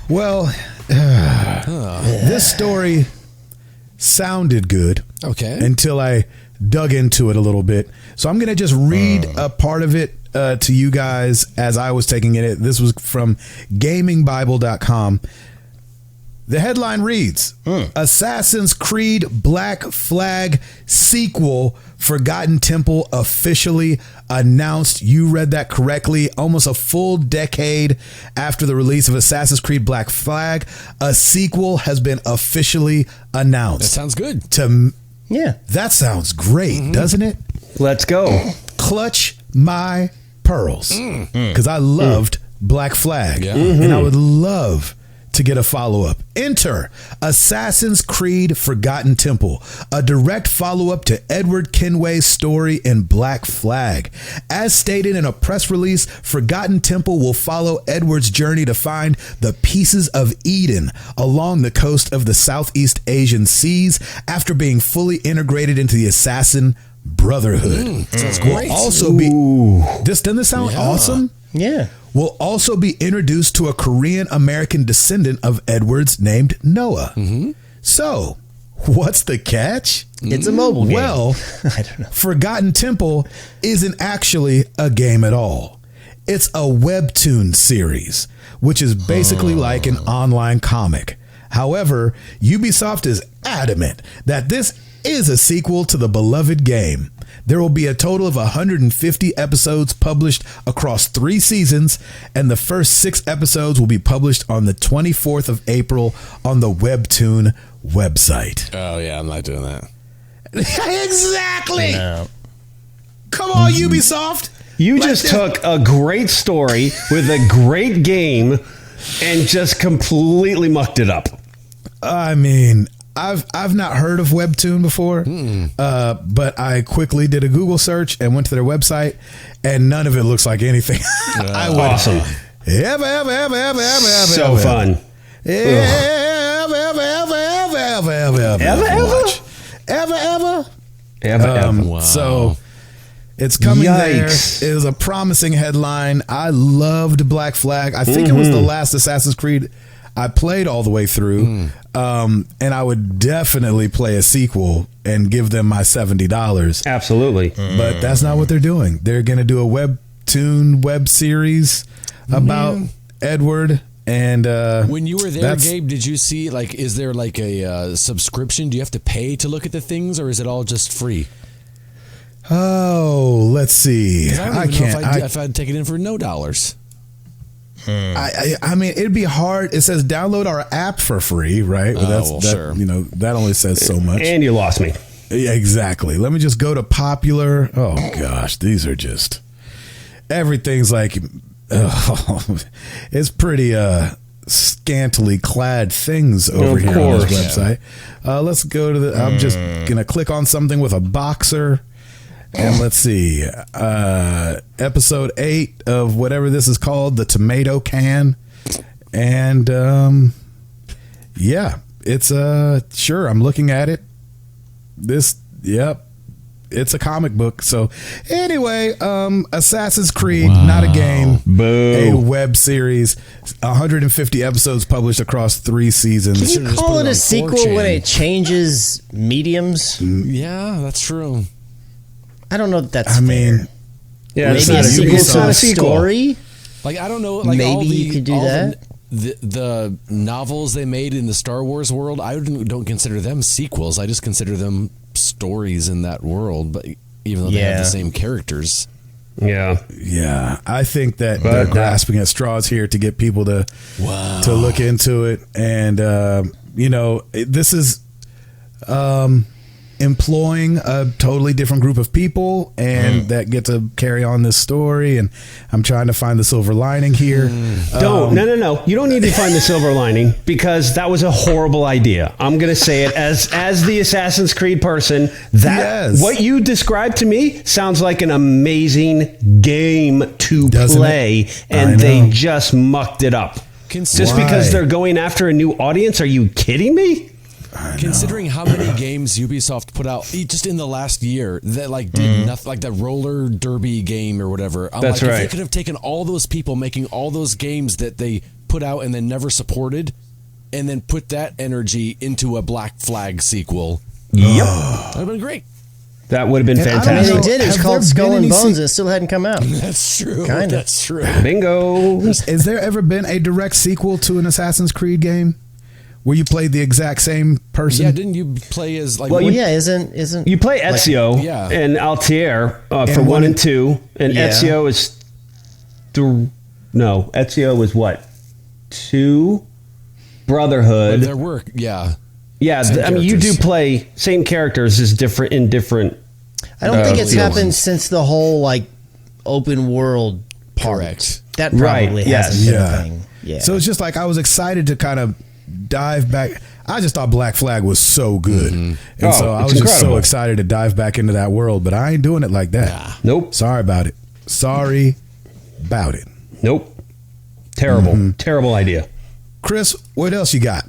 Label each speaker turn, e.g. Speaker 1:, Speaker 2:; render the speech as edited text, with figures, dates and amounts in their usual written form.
Speaker 1: Well, this story sounded good.
Speaker 2: Okay.
Speaker 1: Until I dug into it a little bit. So I'm going to just read a part of it to you guys as I was taking it. This was from gamingbible.com. The headline reads, Assassin's Creed Black Flag sequel Forgotten Temple officially announced. You read that correctly. Almost a full decade after the release of Assassin's Creed Black Flag, a sequel has been officially announced.
Speaker 2: That sounds good.
Speaker 3: Yeah.
Speaker 1: That sounds great, doesn't it?
Speaker 3: Let's go.
Speaker 1: Clutch my pearls. Because I loved Black Flag.
Speaker 2: Yeah.
Speaker 1: And I would love to get a follow-up. Enter Assassin's Creed Forgotten Temple, a direct follow-up to Edward Kenway's story in Black Flag. As stated in a press release, Forgotten Temple will follow Edward's journey to find the pieces of Eden along the coast of the Southeast Asian seas after being fully integrated into the Assassin Brotherhood.
Speaker 2: Sounds great.
Speaker 1: Also doesn't this sound awesome?
Speaker 3: Yeah.
Speaker 1: Will also be introduced to a Korean American descendant of Edwards named Noah. So, what's the catch?
Speaker 3: It's a mobile game.
Speaker 1: Well,
Speaker 3: I don't know.
Speaker 1: Forgotten Temple isn't actually a game at all. It's a webtoon series, which is basically like an online comic. However, Ubisoft is adamant that this is a sequel to the beloved game. There will be a total of 150 episodes published across 3 seasons, and the first 6 episodes will be published on the 24th of April on the Webtoon website.
Speaker 2: Oh, yeah, I'm not doing that.
Speaker 1: Exactly.
Speaker 3: No.
Speaker 1: Come on, Ubisoft.
Speaker 3: You just took a great story with a great game and just completely mucked it up.
Speaker 1: I mean, I've not heard of Webtoon before, but I quickly did a Google search and went to their website, and none of it looks like anything I would
Speaker 3: Awesome.
Speaker 1: ever
Speaker 3: So fun.
Speaker 1: ever.
Speaker 2: Wow.
Speaker 1: So it's coming
Speaker 3: Yikes.
Speaker 1: there. It was a promising headline. I loved Black Flag. I think it was the last Assassin's Creed I played all the way through. And I would definitely play a sequel and give them my $70.
Speaker 3: Absolutely.
Speaker 1: But that's not what they're doing. They're going to do a webtoon web series about Edward. And
Speaker 2: when you were there, Gabe, did you see, like, is there like a subscription? Do you have to pay to look at the things, or is it all just free?
Speaker 1: Oh, let's see.
Speaker 2: 'Cause I don't
Speaker 1: I
Speaker 2: even know
Speaker 1: can't.
Speaker 2: if I'd take it in for no dollars.
Speaker 1: I mean, it'd be hard. It says download our app for free, right? Well,
Speaker 2: sure.
Speaker 1: You know, that only says so much.
Speaker 3: And you lost me.
Speaker 1: Yeah, exactly. Let me just go to popular. Oh gosh, these are just everything's like it's pretty scantily clad things over here on this website. Let's go to the. I'm just gonna click on something with a boxer. And let's see, episode 8 of whatever this is called, the tomato can. And, yeah, it's, sure, I'm looking at it. It's a comic book. So anyway, Assassin's Creed, not a game, a web series, 150 episodes published across 3 seasons.
Speaker 3: Can you call it a sequel when it changes mediums?
Speaker 2: Yeah, that's true.
Speaker 3: I don't know that that's
Speaker 1: I mean,
Speaker 3: yeah,
Speaker 1: it's
Speaker 3: maybe
Speaker 1: not
Speaker 3: a sequel
Speaker 1: Ubisoft.
Speaker 3: to a story.
Speaker 2: Like, I don't know. Like,
Speaker 3: Maybe you could do that.
Speaker 2: The novels they made in the Star Wars world, I don't consider them sequels. I just consider them stories in that world. But even though they have the same characters,
Speaker 1: yeah, I think that they're grasping at straws here to get people to look into it, and you know, this is employing a totally different group of people and that get to carry on this story, and I'm trying to find the silver lining here.
Speaker 3: No. You don't need to find the silver lining, because that was a horrible idea. I'm going to say it as the Assassin's Creed person. What you described to me sounds like an amazing game to play, and they just mucked it up. Just because they're going after a new audience? Are you kidding me?
Speaker 2: Considering how many games Ubisoft put out just in the last year that like did nothing, like the roller derby game or whatever. That's right. If they could have taken all those people making all those games that they put put out and then never supported, and then put that energy into a Black Flag sequel.
Speaker 3: Yep.
Speaker 2: That would have been great.
Speaker 3: That would have been
Speaker 1: And
Speaker 3: fantastic.
Speaker 4: they did. It was called Skull and Bones. It still hadn't come out.
Speaker 2: That's true.
Speaker 4: Kinda.
Speaker 2: That's true.
Speaker 3: Bingo.
Speaker 1: Has there ever been a direct sequel to an Assassin's Creed game where you played the exact same person?
Speaker 2: Yeah, didn't you play as like?
Speaker 3: Well,
Speaker 4: Well, yeah, isn't
Speaker 3: You play Ezio
Speaker 2: yeah.
Speaker 3: and Altair for
Speaker 1: And
Speaker 3: 1 and 2, and
Speaker 4: Yeah.
Speaker 3: Ezio is Ezio was what? 2 Brotherhood.
Speaker 2: their work? Yeah.
Speaker 3: Yeah,
Speaker 2: Same
Speaker 3: I mean, you do
Speaker 2: characters.
Speaker 3: play same characters as different in different.
Speaker 4: I don't think it's
Speaker 3: fields.
Speaker 4: happened since the whole like open world part.
Speaker 2: Correct.
Speaker 4: That
Speaker 3: Right,
Speaker 4: probably
Speaker 3: yes.
Speaker 4: hasn't been
Speaker 1: Yeah.
Speaker 4: a thing. Yeah.
Speaker 1: So it's just like I was excited to kind of dive back. I just thought Black Flag was so good. And
Speaker 3: Oh,
Speaker 1: so I
Speaker 3: it's
Speaker 1: was just so
Speaker 3: incredible.
Speaker 1: excited to dive back into that world, but I ain't doing it like that.
Speaker 3: Nope.
Speaker 1: Sorry about it. Sorry about it.
Speaker 3: Nope. Terrible. Terrible idea.
Speaker 1: Chris, what else you got?